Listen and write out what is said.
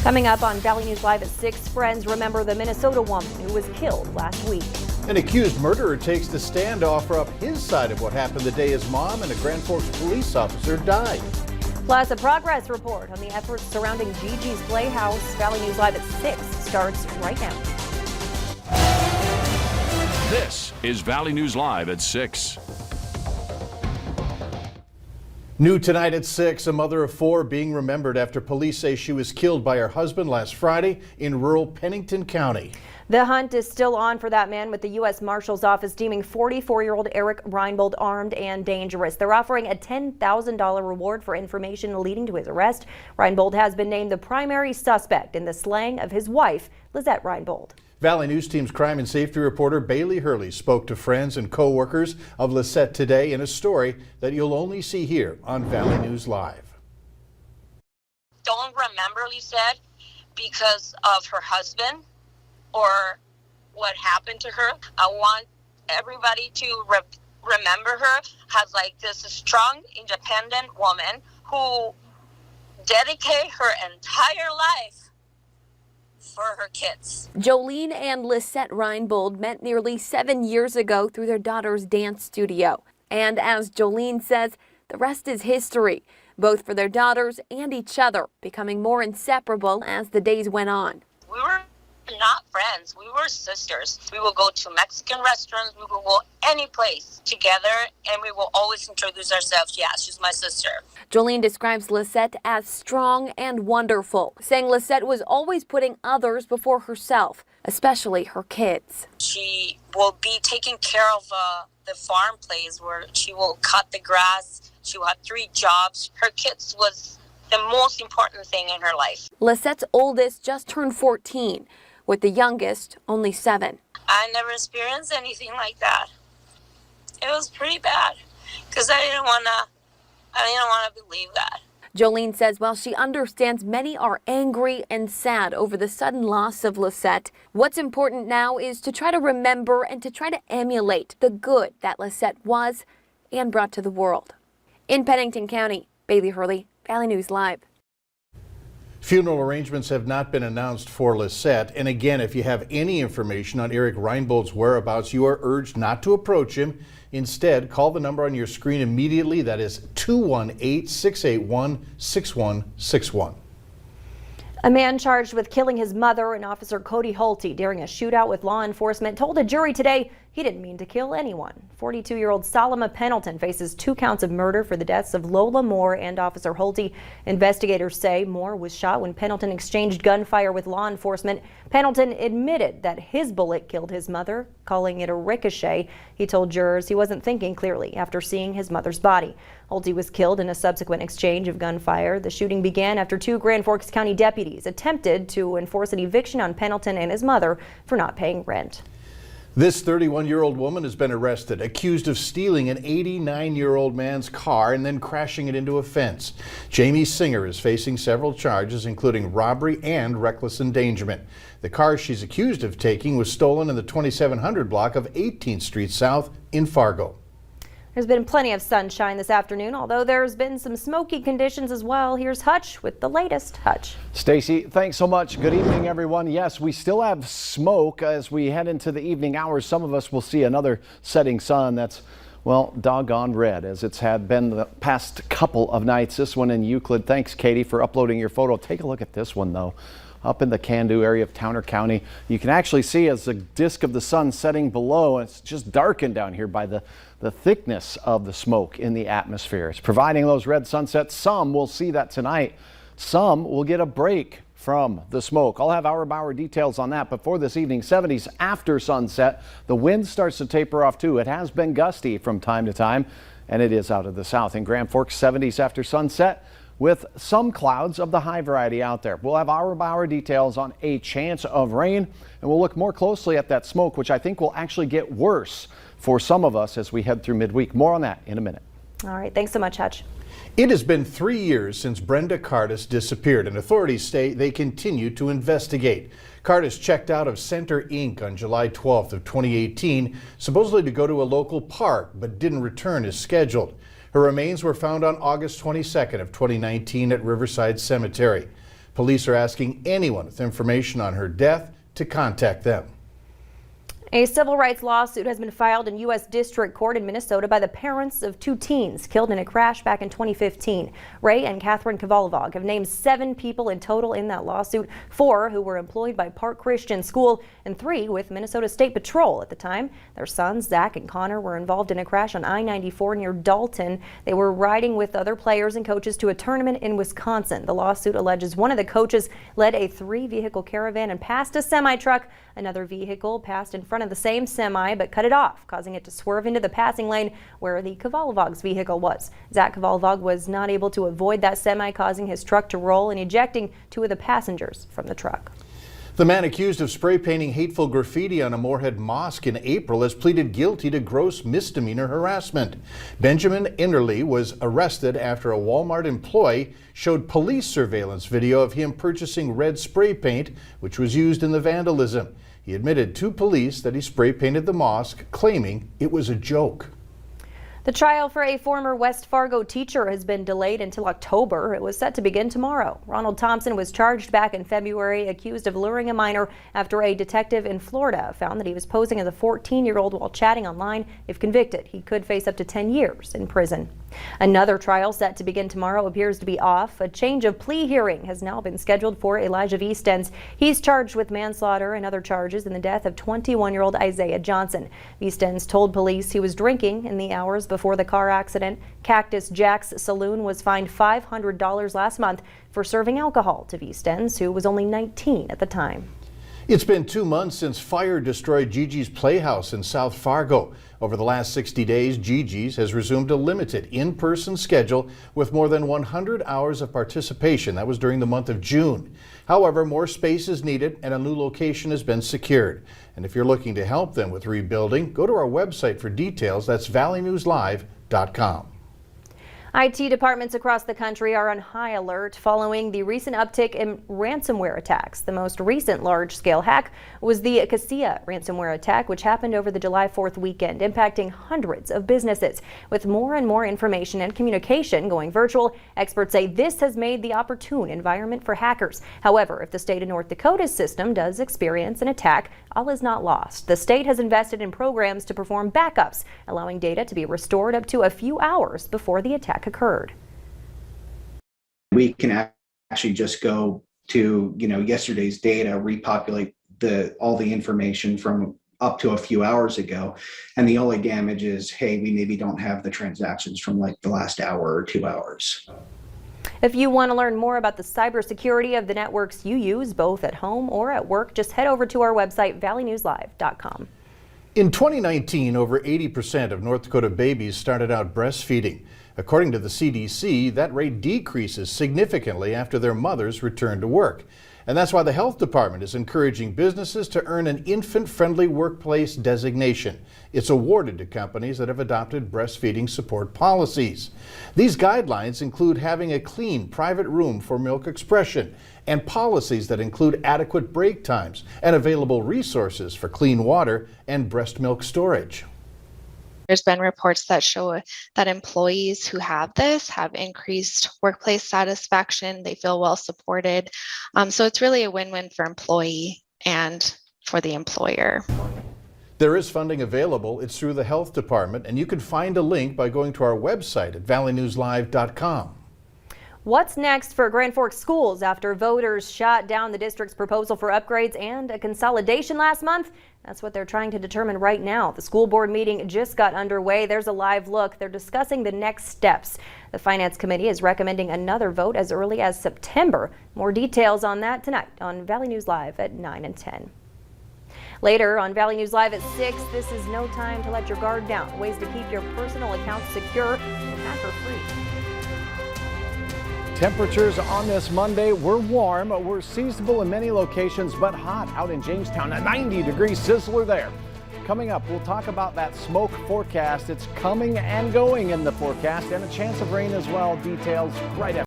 Coming up on Valley News Live at 6, friends remember the Minnesota woman who was killed last week. An accused murderer takes the stand to offer up his side of what happened the day his mom and a Grand Forks police officer died. Plus, a progress report on the efforts surrounding Gigi's Playhouse. Valley News Live at 6 starts right now. This is Valley News Live at 6. New tonight at 6, a mother of 4 being remembered after police say she was killed by her husband last Friday in rural Pennington County. The hunt is still on for that man, with the U.S. Marshal's Office deeming 44-year-old Eric Reinbold armed and dangerous. They're offering a $10,000 reward for information leading to his arrest. Reinbold has been named the primary suspect in the slaying of his wife, Lizette Reinbold. Valley News Team's crime and safety reporter Bailey Hurley spoke to friends and co-workers of Lizette today in a story that you'll only see here on Valley News Live. Don't remember Lizette because of her husband or what happened to her. I want everybody to remember her as like this strong, independent woman who dedicated her entire life for her kids. Jolene and Lizette Reinbold met nearly 7 years ago through their daughter's dance studio. And as Jolene says, the rest is history, both for their daughters and each other, becoming more inseparable as the days went on. We were not friends, we were sisters. We will go to Mexican restaurants, we will go any place together, and we will always introduce ourselves. Yeah, she's my sister. Jolene describes Lizette as strong and wonderful, saying Lizette was always putting others before herself, especially her kids. She will be taking care of the farm place where she will cut the grass. She will have 3 jobs. Her kids was the most important thing in her life. Lizette's oldest just turned 14, with the youngest only 7. I never experienced anything like that. It was pretty bad because I didn't want to believe that. Jolene says while she understands many are angry and sad over the sudden loss of Lizette, what's important now is to try to remember and to try to emulate the good that Lizette was and brought to the world. In Pennington County, Bailey Hurley, Valley News Live. Funeral arrangements have not been announced for Lizette. And again, if you have any information on Eric Reinbold's whereabouts, you are urged not to approach him. Instead, call the number on your screen immediately. That is 218-681-6161. A man charged with killing his mother and Officer Cody Hulty during a shootout with law enforcement told a jury today he didn't mean to kill anyone. 42-year-old Solomon Pendleton faces 2 counts of murder for the deaths of Lola Moore and Officer Hulty. Investigators say Moore was shot when Pendleton exchanged gunfire with law enforcement. Pendleton admitted that his bullet killed his mother, calling it a ricochet. He told jurors he wasn't thinking clearly after seeing his mother's body. Hulty was killed in a subsequent exchange of gunfire. The shooting began after 2 Grand Forks County deputies attempted to enforce an eviction on Pendleton and his mother for not paying rent. This 31-year-old woman has been arrested, accused of stealing an 89-year-old man's car and then crashing it into a fence. Jamie Singer is facing several charges, including robbery and reckless endangerment. The car she's accused of taking was stolen in the 2700 block of 18th Street South in Fargo. There's been plenty of sunshine this afternoon, although there's been some smoky conditions as well. Here's Hutch with the latest. Hutch. Stacy, thanks so much. Good evening, everyone. Yes, we still have smoke as we head into the evening hours. Some of us will see another setting sun that's, well, doggone red, as it's had been the past couple of nights. This one in Euclid. Thanks, Katie, for uploading your photo. Take a look at this one, though. Up in the Can-Do area of Towner County, you can actually see as the disk of the sun setting below, it's just darkened down here by the thickness of the smoke in the atmosphere. It's providing those red sunsets. Some will see that tonight. Some will get a break from the smoke. I'll have hour-by-hour details on that. But for this evening, 70s after sunset. The wind starts to taper off too. It has been gusty from time to time, and it is out of the south. In Grand Forks, 70s after sunset, with some clouds of the high variety out there. We'll have hour-by-hour details on a chance of rain, and we'll look more closely at that smoke, which I think will actually get worse for some of us as we head through midweek. More on that in a minute. All right, thanks so much, Hutch. It has been 3 years since Brenda Cardis disappeared, and authorities say they continue to investigate. Cardis checked out of Center Inc. on July 12th of 2018, supposedly to go to a local park, but didn't return as scheduled. Her remains were found on August 22nd of 2019 at Riverside Cemetery. Police are asking anyone with information on her death to contact them. A civil rights lawsuit has been filed in U.S. District Court in Minnesota by the parents of two teens killed in a crash back in 2015. Ray and Catherine Kavalvog have named 7 people in total in that lawsuit, 4 who were employed by Park Christian School and 3 with Minnesota State Patrol at the time. Their sons, Zach and Connor, were involved in a crash on I-94 near Dalton. They were riding with other players and coaches to a tournament in Wisconsin. The lawsuit alleges one of the coaches led a 3-vehicle caravan and passed a semi-truck. Another vehicle passed in front of the same semi but cut it off, causing it to swerve into the passing lane where the Kavalvog's vehicle was. Zach Kavalvog was not able to avoid that semi, causing his truck to roll and ejecting 2 of the passengers from the truck. The man accused of spray painting hateful graffiti on a Moorhead mosque in April has pleaded guilty to gross misdemeanor harassment. Benjamin Enderle was arrested after a Walmart employee showed police surveillance video of him purchasing red spray paint, which was used in the vandalism. He admitted to police that he spray painted the mosque, claiming it was a joke. The trial for a former West Fargo teacher has been delayed until October. It was set to begin tomorrow. Ronald Thompson was charged back in February, accused of luring a minor after a detective in Florida found that he was posing as a 14-year-old while chatting online. If convicted, he could face up to 10 years in prison. Another trial set to begin tomorrow appears to be off. A change of plea hearing has now been scheduled for Elijah Viestens. He's charged with manslaughter and other charges in the death of 21-year-old Isaiah Johnson. Viestens told police he was drinking in the hours before the car accident. Cactus Jack's Saloon was fined $500 last month for serving alcohol to Viestens, who was only 19 at the time. It's been 2 months since fire destroyed Gigi's Playhouse in South Fargo. Over the last 60 days, Gigi's has resumed a limited in-person schedule with more than 100 hours of participation. That was during the month of June. However, more space is needed and a new location has been secured. And if you're looking to help them with rebuilding, go to our website for details. That's valleynewslive.com. IT departments across the country are on high alert following the recent uptick in ransomware attacks. The most recent large-scale hack was the Cassia ransomware attack, which happened over the July 4th weekend, impacting hundreds of businesses. With more and more information and communication going virtual, experts say this has made the opportune environment for hackers. However, if the state of North Dakota's system does experience an attack, all is not lost. The state has invested in programs to perform backups, allowing data to be restored up to a few hours before the attack occurred. We can actually just go to yesterday's data, repopulate all the information from up to a few hours ago, and the only damage is, hey, we maybe don't have the transactions from like the last hour or 2 hours. If you want to learn more about the cybersecurity of the networks you use, both at home or at work, just head over to our website, valleynewslive.com. In 2019, over 80% of North Dakota babies started out breastfeeding. According to the CDC, that rate decreases significantly after their mothers return to work. And that's why the health department is encouraging businesses to earn an infant-friendly workplace designation. It's awarded to companies that have adopted breastfeeding support policies. These guidelines include having a clean private room for milk expression and policies that include adequate break times and available resources for clean water and breast milk storage. There's been reports that show that employees who have this have increased workplace satisfaction. They feel well supported. So it's really a win-win for employee and for the employer. There is funding available. It's through the health department, and you can find a link by going to our website at valleynewslive.com. What's next for Grand Forks schools after voters shot down the district's proposal for upgrades and a consolidation last month? That's what they're trying to determine right now. The school board meeting just got underway. There's a live look. They're discussing the next steps. The Finance Committee is recommending another vote as early as September. More details on that tonight on Valley News Live at 9 and 10. Later on Valley News Live at 6, this is no time to let your guard down. Ways to keep your personal accounts secure and hacker-free. Temperatures on this Monday were warm. We're seasonable in many locations, but hot out in Jamestown. A 90-degree sizzler there. Coming up, we'll talk about that smoke forecast. It's coming and going in the forecast, and a chance of rain as well. Details right after.